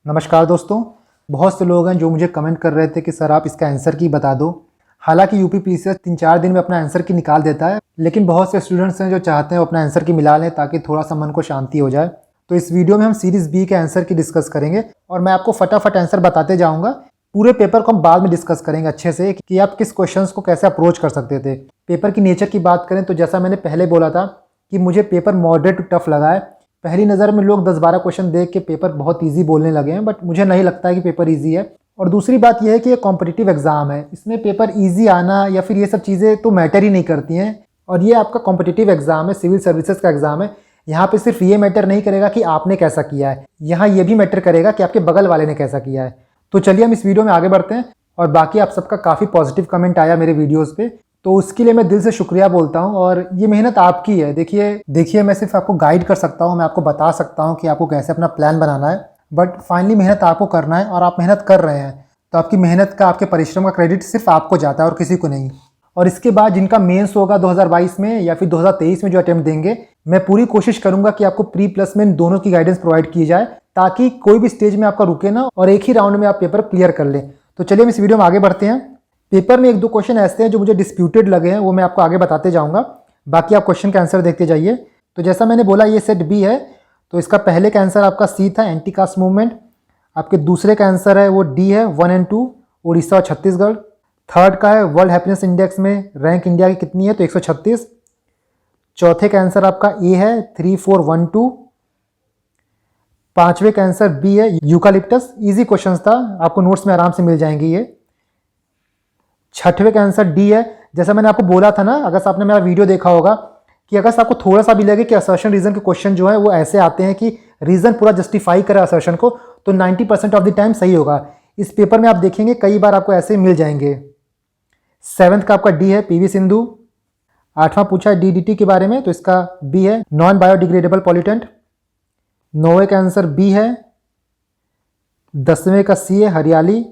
नमस्कार दोस्तों। बहुत से लोग हैं जो मुझे कमेंट कर रहे थे कि सर आप इसका आंसर की बता दो। हालांकि यूपीपीसीएस 3-4 दिन में अपना आंसर की निकाल देता है, लेकिन बहुत से स्टूडेंट्स हैं जो चाहते हैं अपना आंसर की मिला लें ताकि थोड़ा सा मन को शांति हो जाए। तो इस वीडियो में हम सीरीज़ बी के आंसर की डिस्कस करेंगे और मैं आपको फटाफट आंसर बताते जाऊँगा। पूरे पेपर को हम बाद में डिस्कस करेंगे अच्छे से कि आप किस क्वेश्चंस को कैसे अप्रोच कर सकते थे। पेपर की नेचर की बात करें तो जैसा मैंने पहले बोला था कि मुझे पेपर मॉडरेट टू टफ लगा है। पहली नज़र में लोग 10-12 क्वेश्चन देख के पेपर बहुत इजी बोलने लगे हैं, बट मुझे नहीं लगता है कि पेपर इजी है। और दूसरी बात यह है कि ये कॉम्पिटिटिव एग्जाम है, इसमें पेपर इजी आना या फिर ये सब चीज़ें तो मैटर ही नहीं करती हैं। और ये आपका कॉम्पिटिटिव एग्जाम है, सिविल सर्विसेज का एग्जाम है। यहाँ पे सिर्फ ये मैटर नहीं करेगा कि आपने कैसा किया है, यहाँ ये भी मैटर करेगा कि आपके बगल वाले ने कैसा किया है। तो चलिए हम इस वीडियो में आगे बढ़ते हैं। और बाकी आप सबका काफ़ी पॉजिटिव कमेंट आया मेरे वीडियोज़ पे, तो उसके लिए मैं दिल से शुक्रिया बोलता हूँ। और ये मेहनत आपकी है। देखिए मैं सिर्फ आपको गाइड कर सकता हूँ, मैं आपको बता सकता हूँ कि आपको कैसे अपना प्लान बनाना है, बट फाइनली मेहनत आपको करना है और आप मेहनत कर रहे हैं। तो आपकी मेहनत का, आपके परिश्रम का क्रेडिट सिर्फ आपको जाता है और किसी को नहीं। और इसके बाद जिनका मेंस होगा 2022 में या फिर 2023 में जो अटेम्प्ट देंगे, मैं पूरी कोशिश करूंगा कि आपको प्री प्लस में दोनों की गाइडेंस प्रोवाइड की जाए ताकि कोई भी स्टेज में आपका रुके ना और एक ही राउंड में आप पेपर क्लियर कर लें। तो चलिए हम इस वीडियो में आगे बढ़ते हैं। पेपर में 1-2 क्वेश्चन ऐसे हैं जो मुझे डिस्प्यूटेड लगे हैं, वो मैं आपको आगे बताते जाऊंगा। बाकी आप क्वेश्चन का आंसर देखते जाइए। तो जैसा मैंने बोला ये सेट बी है, तो इसका पहले का आंसर आपका सी था, एंटी कास्ट मूवमेंट। आपके दूसरे का आंसर है वो डी है, 1 और 2, उड़ीसा और छत्तीसगढ़। थर्ड का है वर्ल्ड हैप्पीनेस इंडेक्स में रैंक इंडिया की कितनी है, तो 136। चौथे का आंसर आपका ए है, 3412। पांचवे का आंसर बी है, यूकालिप्टस। इजी क्वेश्चंस था, आपको नोट्स में आराम से मिल जाएंगे ये। छठवें का आंसर डी है। जैसा मैंने आपको बोला था ना, अगर आपने मेरा वीडियो देखा होगा, कि अगर आपको थोड़ा सा भी लगे कि असर्शन रीजन के क्वेश्चन जो है वो ऐसे आते हैं कि रीजन पूरा जस्टिफाई करे असर्शन को, तो 90% ऑफ द टाइम सही होगा। इस पेपर में आप देखेंगे कई बार आपको ऐसे मिल जाएंगे। 7th का आपका डी है, पीवी सिंधु। 8वां पूछा है डीडीटी के बारे में, तो इसका बी है, नॉन बायोडिग्रेडेबल पॉल्यूटेंट। 9वें का आंसर बी है। 10वें का सी है, हरियाली।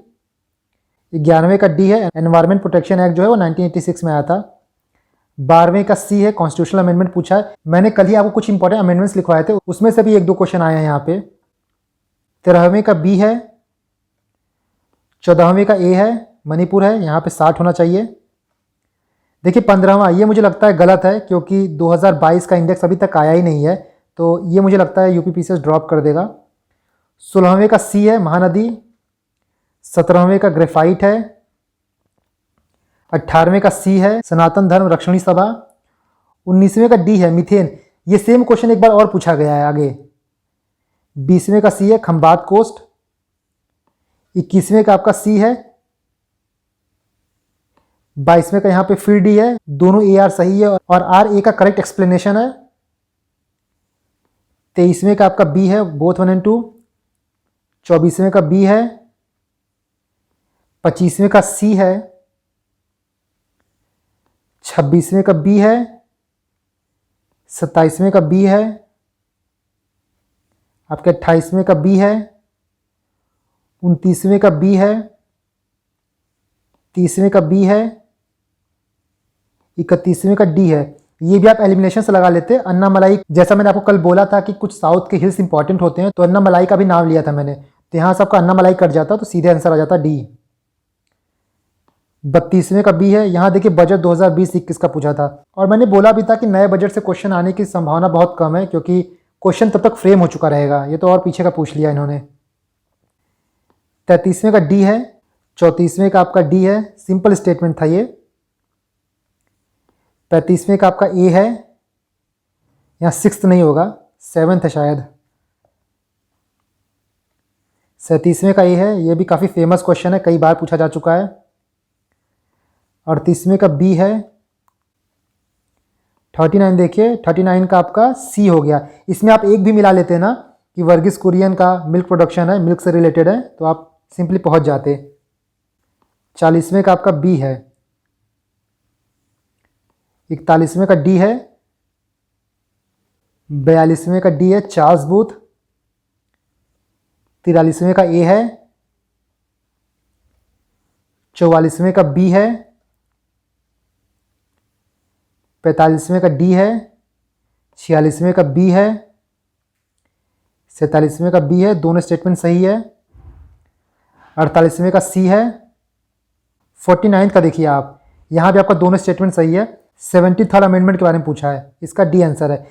11वें का डी है, एनवायरमेंट प्रोटेक्शन एक्ट जो है वो 1986 में आया था। 12वें का सी है, कॉन्स्टिट्यूशनल अमेंडमेंट पूछा है। मैंने कल ही आपको कुछ इंपॉर्टेंट अमेंडमेंट्स लिखवाए थे, उसमें से भी 1-2 क्वेश्चन आए हैं यहाँ पे। 13वें का बी है। 14वें का ए है, मणिपुर है, यहाँ पे 60 होना चाहिए। देखिए 15वां, ये मुझे लगता है गलत है क्योंकि 2022 का इंडेक्स अभी तक आया ही नहीं है, तो ये मुझे लगता है यूपीपीसीएस ड्रॉप कर देगा। 16वें का सी है, महानदी। 17वें का ग्रेफाइट है। 18वें का सी है, सनातन धर्म रक्षणी सभा। 19वें का डी है, मीथेन। ये सेम क्वेश्चन एक बार और पूछा गया है आगे। 20वें का सी है, खंबात कोस्ट। 21वें का आपका सी है। 22वें का यहाँ पे फिर डी है। दोनों ए आर सही है और आर ए का करेक्ट एक्सप्लेनेशन है। 23वें का आपका बी है, बोथ 1 और 2। 24वें का बी है। 25वें का सी है। 26वें का बी है। 27वें का बी है। आपके 28वें का बी है। 29वें का बी है। 30वें का बी है। 31वें का डी है। ये भी आप एलिमिनेशन से लगा लेते। अन्ना मलाई, जैसा मैंने आपको कल बोला था कि कुछ साउथ के हिल्स इंपॉर्टेंट होते हैं, तो अन्ना मलाई का भी नाम लिया था मैंने, तो यहाँ से आपका अन्ना मलाई कट जाता, तो सीधे आंसर आ जाता डी। 32वें का बी है। यहाँ देखिए बजट 2020-21 का पूछा था और मैंने बोला भी था कि नए बजट से क्वेश्चन आने की संभावना बहुत कम है क्योंकि क्वेश्चन तब तक फ्रेम हो चुका रहेगा। ये तो और पीछे का पूछ लिया इन्होंने। 33वें का डी है। 34वें का आपका डी है, सिंपल स्टेटमेंट था ये। 35वें का आपका ए है। यहाँ 6th नहीं होगा, 7th है शायद। 37वें का ए है, ये भी काफ़ी फेमस क्वेश्चन है, कई बार पूछा जा चुका है। 38वें का बी है। 39 देखिए, 39 का आपका सी हो गया। इसमें आप एक भी मिला लेते ना कि वर्गीस कुरियन का मिल्क प्रोडक्शन है, मिल्क से रिलेटेड है, तो आप सिंपली पहुंच जाते। 40वें का आपका बी है। 41वें का डी है। 42वें का डी है, चार्ल्स बूथ। 43वें का ए है। 44वें का बी है। 45वें का डी है। 46वें का बी है। 47वें का बी है। दोनों स्टेटमेंट सही है। 48वें का सी है। 49 का देखिए आप, यहाँ भी आपका दोनों स्टेटमेंट सही है। 73rd अमेंडमेंट के बारे में पूछा है, इसका डी आंसर है।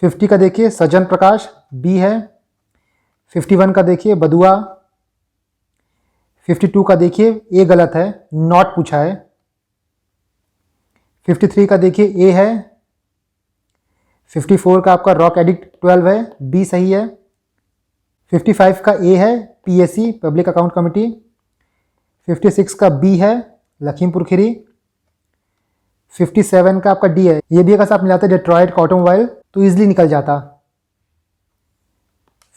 50 का देखिए सज्जन प्रकाश, बी है। 51 का देखिए बदुआ। 52 का देखिए ए गलत है, नॉट पूछा है। 53 का देखिए ए है। 54 का आपका रॉक एडिक्ट 12 है, बी सही है। 55 का ए है, पीएससी पब्लिक अकाउंट कमेटी। 56 का बी है, लखीमपुर खीरी। 57 का आपका डी है, ये भी अगर आप मिलाते डेट्रॉयट का ऑटोमोबाइल तो इजीली निकल जाता।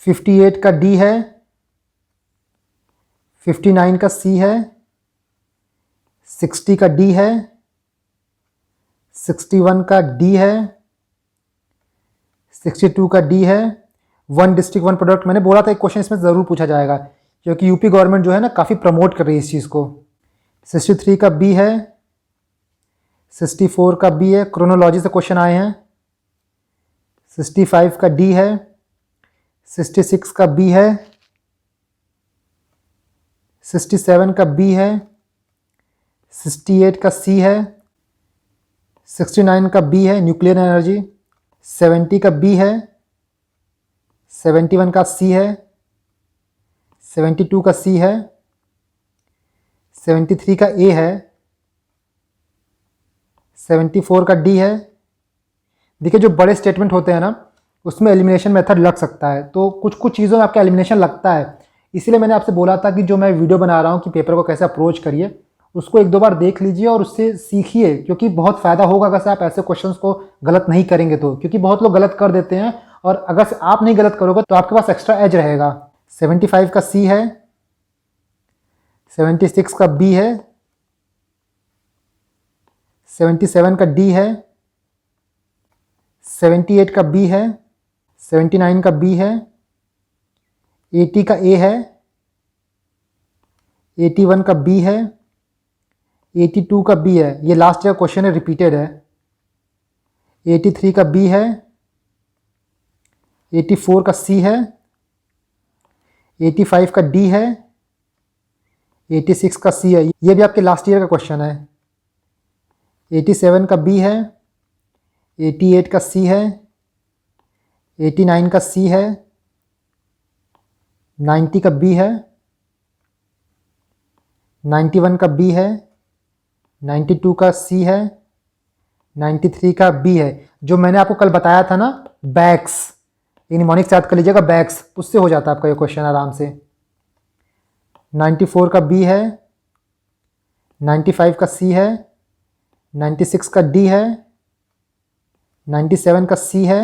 58 का डी है। 59 का सी है। 60 का डी है। 61 का डी है। 62 का डी है। वन डिस्ट्रिक्ट वन प्रोडक्ट, मैंने बोला था एक क्वेश्चन इसमें ज़रूर पूछा जाएगा क्योंकि यूपी गवर्नमेंट जो है ना काफ़ी प्रमोट कर रही है इस चीज़ को। 63 का बी है। 64 का बी है, क्रोनोलॉजी से क्वेश्चन आए हैं। 65 का डी है। 66 का बी है। 67 का बी है। 68 का सी है। 69 का बी है, न्यूक्लियर एनर्जी। 70 का बी है। 71 का सी है। 72 का सी है। 73 का ए है। 74 का डी है। देखिए जो बड़े स्टेटमेंट होते हैं ना उसमें एलिमिनेशन मेथड लग सकता है, तो कुछ कुछ चीज़ों में आपका एलिमिनेशन लगता है। इसीलिए मैंने आपसे बोला था कि जो मैं वीडियो बना रहा हूँ कि पेपर को कैसे अप्रोच करिए, उसको एक दो बार देख लीजिए और उससे सीखिए, क्योंकि बहुत फ़ायदा होगा अगर से आप ऐसे क्वेश्चंस को गलत नहीं करेंगे तो, क्योंकि बहुत लोग गलत कर देते हैं और अगर से आप नहीं गलत करोगे तो आपके पास एक्स्ट्रा एज रहेगा। 75 का सी है। 76 का बी है। 77 का डी है। 78 का बी है। 79 का बी है। 80 का ए है। 81 का बी है। 82 का बी है, ये लास्ट ईयर क्वेश्चन है, रिपीटेड है। 83 का बी है। 84 का सी है। 85 का डी है। 86 का सी है, ये भी आपके लास्ट ईयर का क्वेश्चन है। 87 का बी है। 88 का सी है। 89 का सी है। 90 का बी है। 91 का बी है। 92 का सी है। 93 का बी है। जो मैंने आपको कल बताया था ना बैक्स, निमोनिक से याद कर लीजिएगा, बैक्स, उससे हो जाता है आपका ये क्वेश्चन आराम से। 94 का बी है। 95 का सी है। 96 का डी है। 97 का सी है।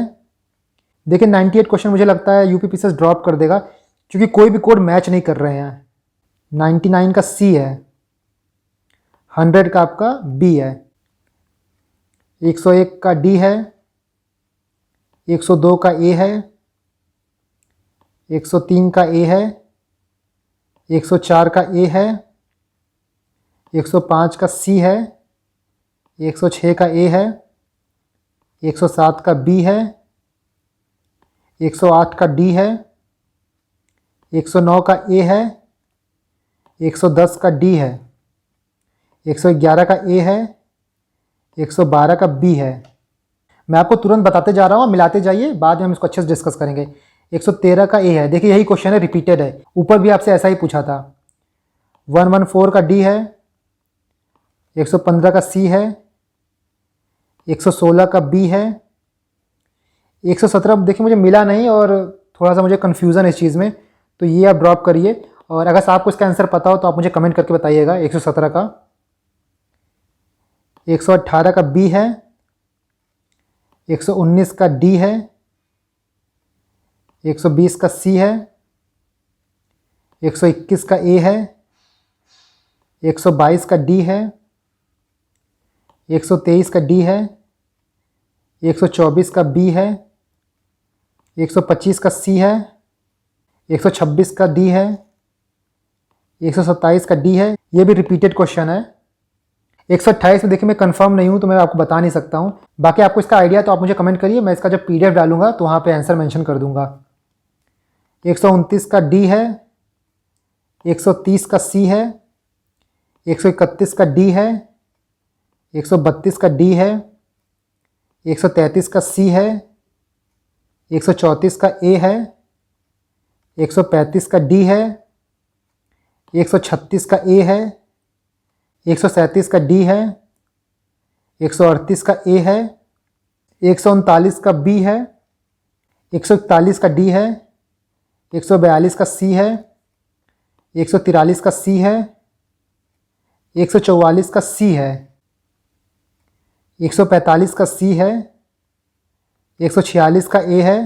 देखिए 98 क्वेश्चन मुझे लगता है यूपी पीसीएस ड्रॉप कर देगा क्योंकि कोई भी कोड मैच नहीं कर रहे हैं। 99 का सी है। 100 का आपका बी है। 101 का डी है। 102 का ए है। 103 का ए है। 104 का ए है। 105 का सी है। 106 का ए है। 107 का बी है। 108 का डी है। 109 का ए है। 110 का डी है। 111 का ए है। 112 का बी है। मैं आपको तुरंत बताते जा रहा हूँ, मिलाते जाइए, बाद में हम इसको अच्छे से डिस्कस करेंगे। 113 का ए है, देखिए यही क्वेश्चन है, रिपीटेड है, ऊपर भी आपसे ऐसा ही पूछा था। 114 का डी है। 115 का सी है। 116 का बी है। 117 देखिए मुझे मिला नहीं और थोड़ा सा मुझे कन्फ्यूज़न है इस चीज़ में, तो ये आप ड्रॉप करिए। और अगर आपको इसका आंसर पता हो तो आप मुझे कमेंट करके बताइएगा। 117 का। 118 का बी है। 119 का डी है। 120 का सी है। 121 का ए है। 122 का डी है। 123 का डी है। 124 का बी है। 125 का सी है। 126 का डी है। 127 का डी है, ये भी रिपीटेड क्वेश्चन है। 128 में देखिए मैं कंफर्म नहीं हूँ तो मैं आपको बता नहीं सकता हूँ, बाकी आपको इसका आइडिया तो आप मुझे कमेंट करिए, मैं इसका जब PDF डालूंगा तो वहाँ पे आंसर मेंशन कर दूंगा। 129 का डी है। 130 का सी है, 131 का डी है, 132 का डी है, 133 का सी है, 134 का ए है, 135 का डी है, 136 का ए है, 137 का डी है, 138 का ए है, 139 का बी है, 141 का डी है, 142 का सी है, 143 का सी है, 144 का सी है, 145 का सी है, 146 का ए है,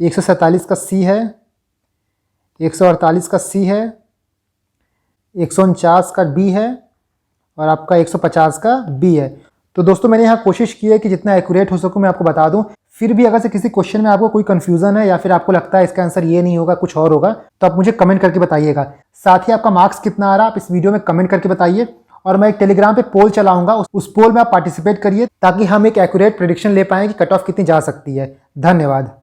147 का सी है, 148 का सी है, 149 का बी है और आपका 150 का बी है। तो दोस्तों मैंने यहाँ कोशिश की है कि जितना एक्यूरेट हो सकूँ मैं आपको बता दूँ। फिर भी अगर से किसी क्वेश्चन में आपको कोई कन्फ्यूज़न है या फिर आपको लगता है इसका आंसर ये नहीं होगा कुछ और होगा तो आप मुझे कमेंट करके बताइएगा। साथ ही आपका मार्क्स कितना आ रहा है आप इस वीडियो में कमेंट करके बताइए और मैं एक टेलीग्राम पे पोल चलाऊंगा, उस पोल में आप पार्टिसिपेट करिए ताकि हम एक एक्यूरेट प्रेडिक्शन ले पाएँ कि कट ऑफ कितनी जा सकती है। धन्यवाद।